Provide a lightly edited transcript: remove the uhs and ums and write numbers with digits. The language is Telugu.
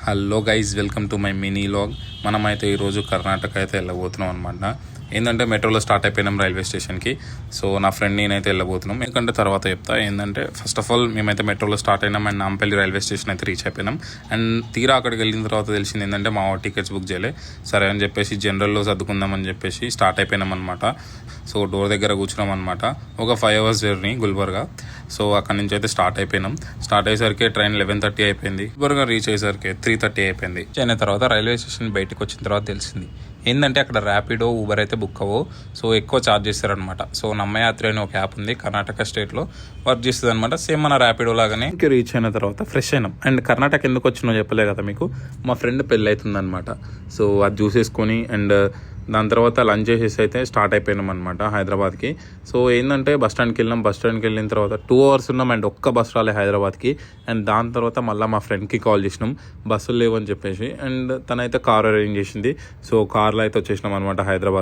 Hello guys, welcome to my mini log. మనమైతే ఈరోజు కర్ణాటక అయితే వెళ్ళబోతున్నాం అనమాట. ఏంటంటే మెట్రోలో స్టార్ట్ అయిపోయినాం రైల్వే స్టేషన్కి. సో నా ఫ్రెండ్ నేనైతే వెళ్ళబోతున్నాం. ఎందుకంటే తర్వాత చెప్తా. ఏంటంటే ఫస్ట్ ఆఫ్ ఆల్ మేమైతే మెట్రోలో స్టార్ట్ అయినాం అండ్ నాంపల్లి రైల్వే స్టేషన్ అయితే రీచ్ అయిపోయినాం. అండ్ తీరా అక్కడికి వెళ్ళిన తర్వాత తెలిసింది ఏంటంటే మా టికెట్స్ బుక్ చేయలే. సరే అని చెప్పేసి జనరల్లో సర్దుకుందామని చెప్పేసి స్టార్ట్ అయిపోయినాం అనమాట. సో డోర్ దగ్గర కూర్చున్నాం అనమాట. ఒక 5 hours జర్నీ గుల్బర్గా. సో అక్కడి నుంచి అయితే స్టార్ట్ అయిపోయినాం. స్టార్ట్ అయ్యేసరికి ట్రైన్ 11:30 అయిపోయింది. గుల్బర్గా రీచ్ అయ్యేసరికి 3:30 అయిపోయింది. అయిన తర్వాత రైల్వే స్టేషన్ బయటకు వచ్చిన తర్వాత తెలిసింది ఏంటంటే అక్కడ ర్యాపిడో, ఊబర్ అయితే బుక్ అవ్వవు. సో ఎక్కువ ఛార్జ్ చేస్తారనమాట. సో నమ్మయాత్రి అని ఒక యాప్ ఉంది, కర్ణాటక స్టేట్లో వర్క్ చేస్తుంది అనమాట. సేమ్ మన ర్యాపిడో లాగానే. రీచ్ అయిన తర్వాత ఫ్రెష్ అయినాం. అండ్ కర్ణాటక ఎందుకు వచ్చినో చెప్పలే కదా మీకు. మా ఫ్రెండ్ పెళ్ళి అవుతుంది అనమాట. సో అది చూసేసుకొని అండ్ దాని తర్వాత లంచ్ చేసేసి అయితే స్టార్ట్ అయిపోయినాం అనమాట హైదరాబాద్కి. సో ఏంటంటే బస్ స్టాండ్కి వెళ్ళినాం. బస్ స్టాండ్కి వెళ్ళిన తర్వాత 2 hours ఉన్నాం అండ్ ఒక్క బస్ రాలే హైదరాబాద్కి. అండ్ దాని తర్వాత మళ్ళీ మా ఫ్రెండ్కి కాల్ చేసినాం బస్సులు లేవని చెప్పేసి. అండ్ తనైతే కార్ అరేంజ్ చేసింది. సో కార్లో అయితే వచ్చేసినాం అనమాట హైదరాబాద్.